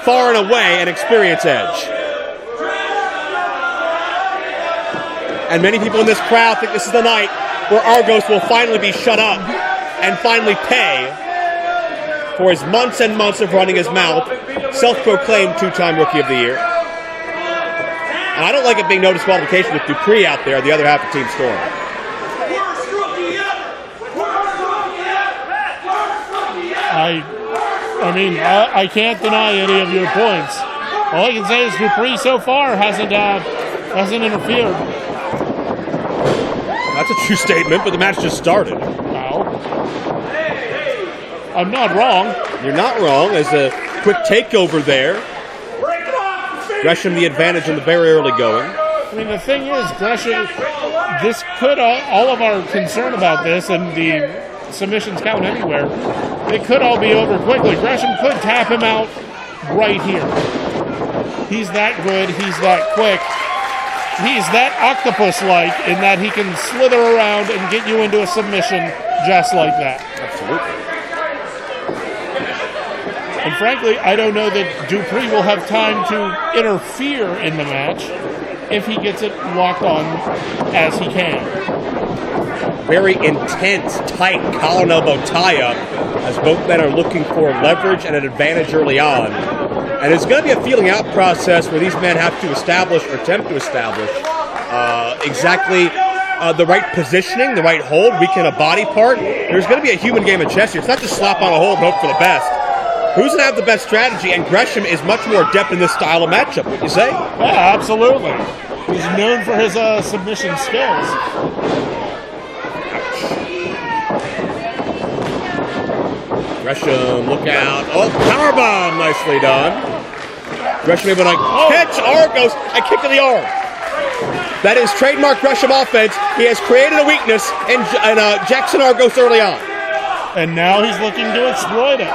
far and away an experience edge. And many people in this crowd think this is the night where Argos will finally be shut up and finally pay for his months and months of running his mouth, self-proclaimed two-time Rookie of the Year. And I don't like it being no disqualification with Dupree out there, the other half of Team Storm. I mean, I can't deny any of your points. All I can say is Dupree so far hasn't interfered. That's a true statement, but the match just started. Wow. I'm not wrong. You're not wrong. There's a quick takeover there. Gresham the advantage in the very early going. I mean, the thing is, Gresham, this could, all of our concern about this and the submissions count anywhere, they could all be over quickly. Gresham could tap him out right here. He's that good. He's that quick. He's that octopus-like in that he can slither around and get you into a submission just like that. Absolutely. And frankly, I don't know that Dupree will have time to interfere in the match if he gets it locked on as he can. Very intense, tight collar and elbow tie-up as both men are looking for leverage and an advantage early on. And it's going to be a feeling out process where these men have to establish or attempt to establish exactly the right positioning, the right hold, weaken a body part. There's going to be a human game of chess here. It's not just slap on a hold and hope for the best. Who's going to have the best strategy? And Gresham is much more adept in this style of matchup, would you say? Yeah, absolutely. He's known for his submission skills. Gresham, look out. Oh, powerbomb, nicely done. Gresham able to catch Argos and kick to the arm. That is trademark Gresham offense. He has created a weakness in Jaxon Argos early on. And now he's looking to exploit it.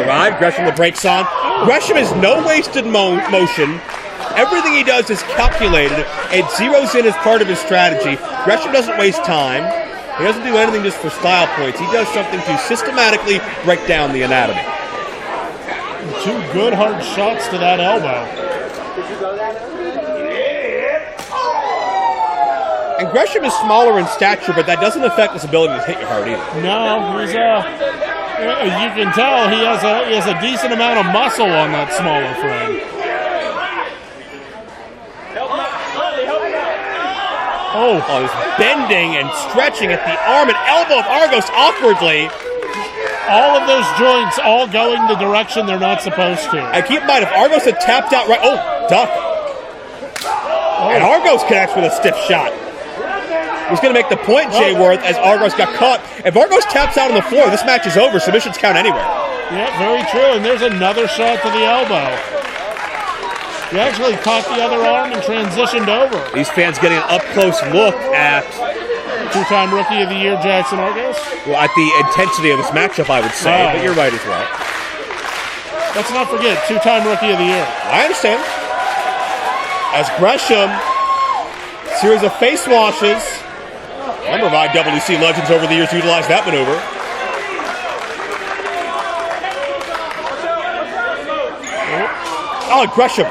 All right, Gresham the brakes on. Gresham has no wasted motion. Everything he does is calculated. It zeroes in as part of his strategy. Gresham doesn't waste time. He doesn't do anything just for style points. He does something to systematically break down the anatomy. Two good hard shots to that elbow. And Gresham is smaller in stature, but that doesn't affect his ability to hit you hard either. No, he's you can tell he has a decent amount of muscle on that smaller frame. Oh, he's bending and stretching at the arm and elbow of Argos awkwardly. All of those joints all going the direction they're not supposed to. And keep in mind, if Argos had tapped out right... Oh, duck. And Argos connects with a stiff shot. He's going to make the point, Jay Worth, as Argos got caught. If Argos taps out on the floor, this match is over. Submissions count anywhere. Yeah, very true. And there's another shot to the elbow. He actually caught the other arm and transitioned over. These fans getting an up-close look at... Two-time Rookie of the Year, Jaxon Argos. Well, at the intensity of this matchop, I would say, but you're right as well. Let's not forget, two-time Rookie of the Year. I understand. As Gresham, series of face washes. A number of IWC legends over the years utilized that maneuver. Oh, Gresham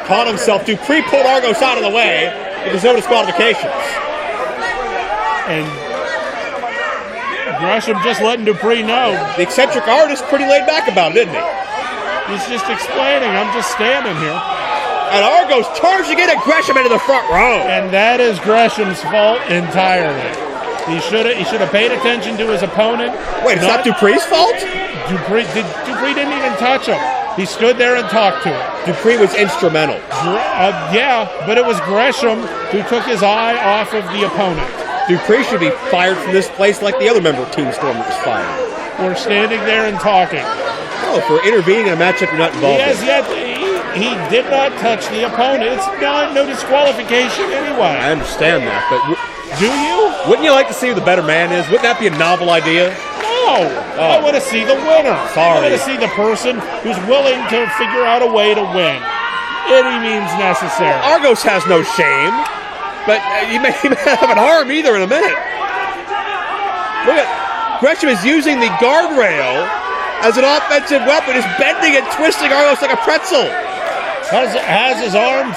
caught himself. Dupree pulled Argos out of the way, but there's no disqualifications. And Gresham just letting Dupree know. The eccentric artist pretty laid back about it, isn't he? He's just explaining, I'm just standing here. And Argos turns again at Gresham into the front row. And that is Gresham's fault entirely. He should have paid attention to his opponent. Wait, it's not Dupree's fault? Dupree didn't even touch him. He stood there and talked to him. Dupree was instrumental. Yeah, but it was Gresham who took his eye off of the opponent. Dupree should be fired from this place like the other member of Team Storm that was fired. For standing there and talking. Oh, for intervening in a matchup you're not involved in. He did not touch the opponent. It's no disqualification anyway. I understand that, but... Do you? Wouldn't you like to see who the better man is? Wouldn't that be a novel idea? No. I want to see the winner. Sorry. I want to see the person who's willing to figure out a way to win. Any means necessary. Argos has no shame, but he may have an arm either in a minute. Look at Gresham is using the guardrail as an offensive weapon, is bending and twisting Argos like a pretzel. Has his arm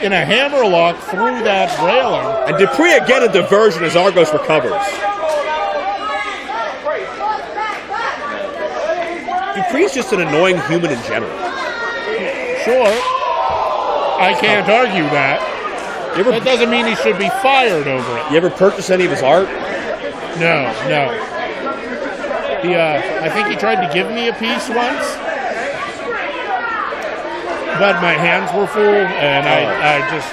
in a hammer lock through that railing. And Dupree again a diversion as Argos recovers. Dupree's just an annoying human in general. Sure. I can't argue that. That doesn't mean he should be fired over it. You ever purchase any of his art? No. I think he tried to give me a piece once, but my hands were full, and I just...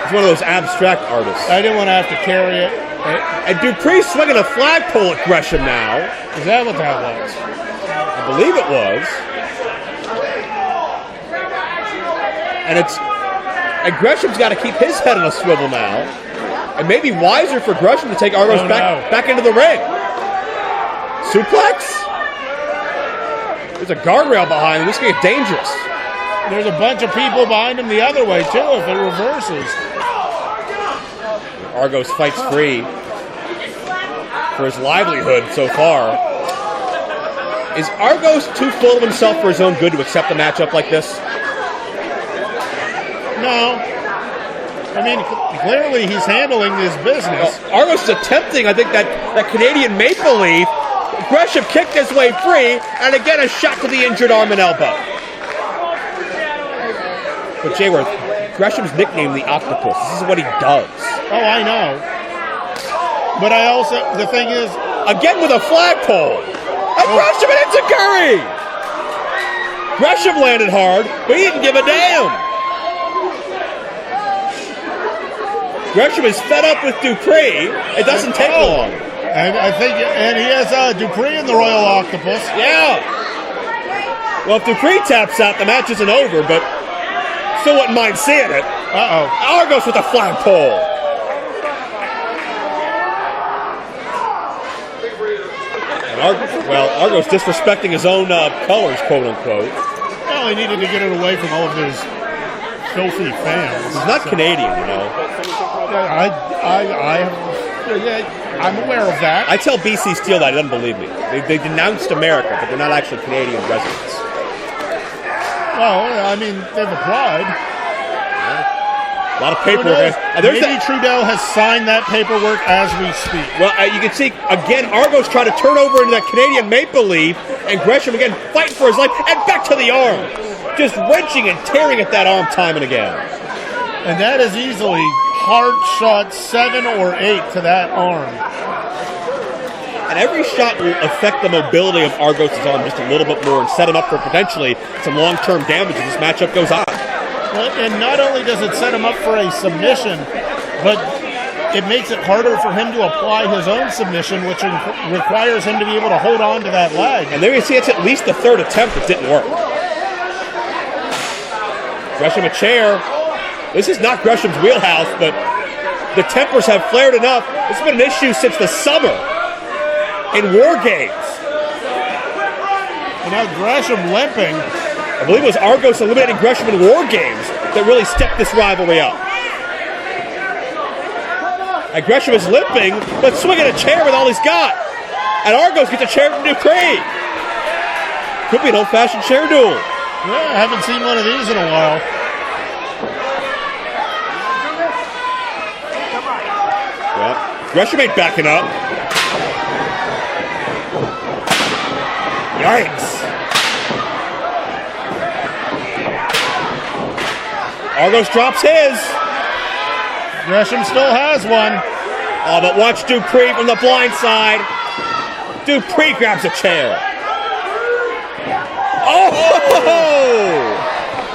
He's one of those abstract artists. I didn't want to have to carry it. And Dupree's swinging a flagpole at Gresham now. Is that what that was? I believe it was. And Gresham's got to keep his head on a swivel now. And maybe wiser for Gresham to take Argos back into the ring. Suplex? There's a guardrail behind him. This can get dangerous. There's a bunch of people behind him the other way, too, if it reverses. Argos fights free for his livelihood so far. Is Argos too full of himself for his own good to accept a matchup like this? No. I mean, clearly he's handling his business. Well, Argos is attempting, I think, that Canadian maple leaf. Gresham kicked his way free, and again a shot to the injured arm and elbow. But Jayworth, Gresham's nicknamed the Octopus. This is what he does. Oh, I know. But the thing is... Again with a flagpole. And Gresham and Enziguri! Gresham landed hard, but he didn't give a damn. Gresham is fed up with Dupree. It doesn't take long. And he has Dupree in the Royal Octopus. Yeah. Well, if Dupree taps out, the match isn't over, but still wouldn't mind seeing it. Argos with a flagpole. Argos disrespecting his own colors, quote unquote. Well, he needed to get it away from all of his filthy fans. He's not Canadian, you know. I'm aware of that. I tell BC Steel that, he doesn't believe me. They denounced America, but they're not actually Canadian residents. Well, I mean, they've applied. A lot of paperwork. Maybe Trudeau has signed that paperwork as we speak. Well, you can see, again, Argos trying to turn over into that Canadian maple leaf, and Gresham again fighting for his life, and back to the arm. Just wrenching and tearing at that arm time and again. And that is easily hard shot 7 or 8 to that arm. And every shot will affect the mobility of Argos' arm just a little bit more and set him up for potentially some long-term damage as this matchup goes on. Well, and not only does it set him up for a submission, but it makes it harder for him to apply his own submission, which requires him to be able to hold on to that leg. And there you see it's at least the third attempt that didn't work. Gresham a chair. This is not Gresham's wheelhouse, but the tempers have flared enough. This has been an issue since the summer in War Games. And now Gresham limping. I believe it was Argos eliminating Gresham in War Games that really stepped this rivalry up. And Gresham is limping, but swinging a chair with all he's got. And Argos gets a chair from Dupree. Could be an old-fashioned chair duel. Yeah, I haven't seen one of these in a while. Well, Gresham ain't backing up. Yikes. Argos drops his. Gresham still has one. Oh, but watch Dupree from the blind side. Dupree grabs a chair. Oh!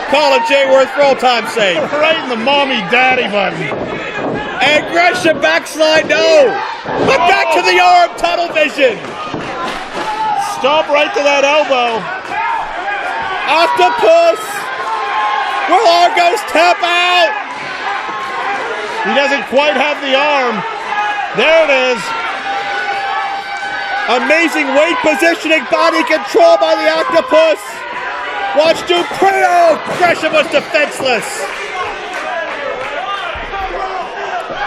Call it Jayworth for old time's sake. Right in the mommy-daddy button. And Gresham backslide, no! But back to the arm, tunnel vision! Stomp right to that elbow. Octopus! Will Argos tap out? He doesn't quite have the arm. There it is. Amazing weight positioning, body control by the Octopus. Watch Dupree. Oh, Gresham was defenseless.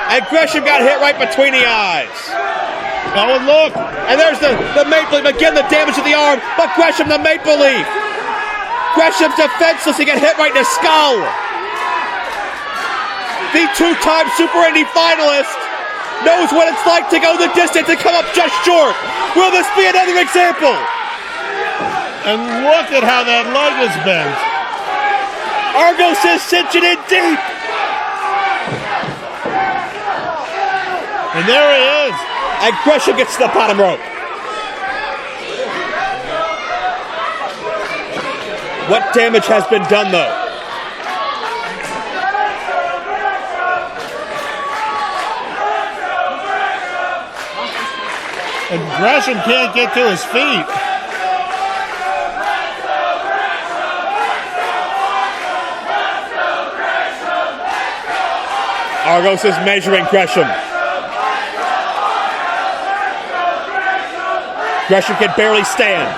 And Gresham got hit right between the eyes. Oh, and look. And there's the Maple Leaf. Again, the damage to the arm. But Gresham, the Maple Leaf. Gresham's defenseless. He got hit right in the skull. The two-time Super Indy finalist knows what it's like to go the distance and come up just short. Will this be another example? And look at how that leg is bent. Argos is cinching in deep. And there he is. And Gresham gets to the bottom rope. What damage has been done, though? And Gresham can't get to his feet. Argos is measuring Gresham. Gresham can barely stand.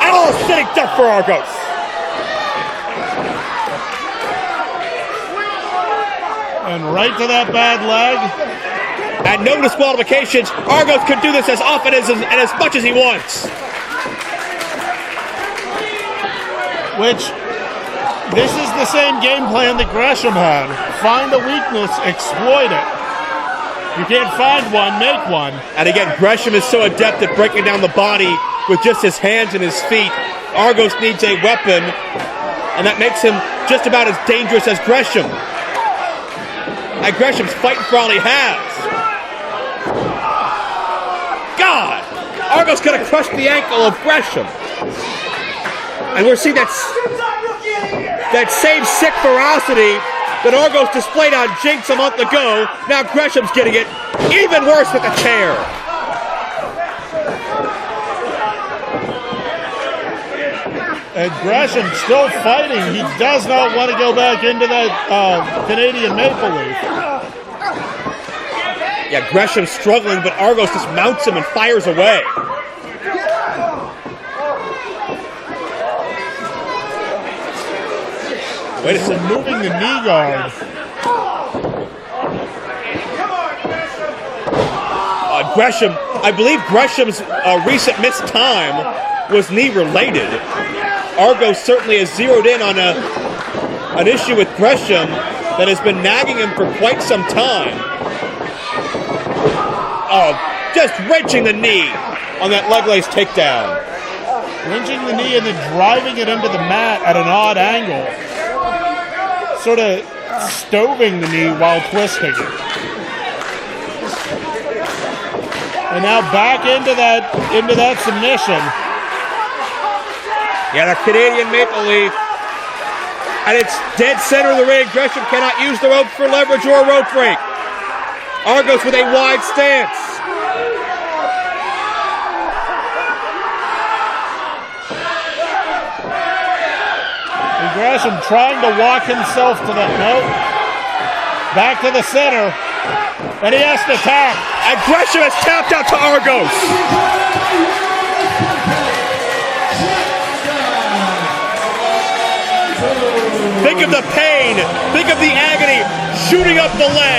Oh, sitting duck for Argos. And right to that bad leg. And no disqualifications. Argos could do this as often and as much as he wants. Which, this is the same game plan that Gresham had. Find a weakness, exploit it. You can't find one, make one. And again, Gresham is so adept at breaking down the body with just his hands and his feet. Argos needs a weapon, and that makes him just about as dangerous as Gresham. And Gresham's fighting for all he has. God! Argos gonna crush the ankle of Gresham. And we're seeing that same sick ferocity that Argos displayed on Jinx a month ago. Now Gresham's getting it even worse with the chair. And Gresham still fighting. He does not want to go back into that Canadian Maple Leaf. Yeah, Gresham's struggling, but Argos just mounts him and fires away. Wait a second, moving the knee guard. Gresham, I believe Gresham's recent missed time was knee-related. Argos certainly has zeroed in on an issue with Gresham that has been nagging him for quite some time. Oh, just wrenching the knee on that leg lace takedown. Wrenching the knee and then driving it into the mat at an odd angle. Sort of stoving the knee while twisting it. And now back into that submission. Yeah, the Canadian Maple Leaf. And it's dead center of the ring. Gresham cannot use the rope for leverage or a rope break. Argos with a wide stance. And Gresham trying to walk himself to the note. Back to the center. And he has to tap. And Gresham has tapped out to Argos. Think of the pain. Think of the agony shooting up the leg.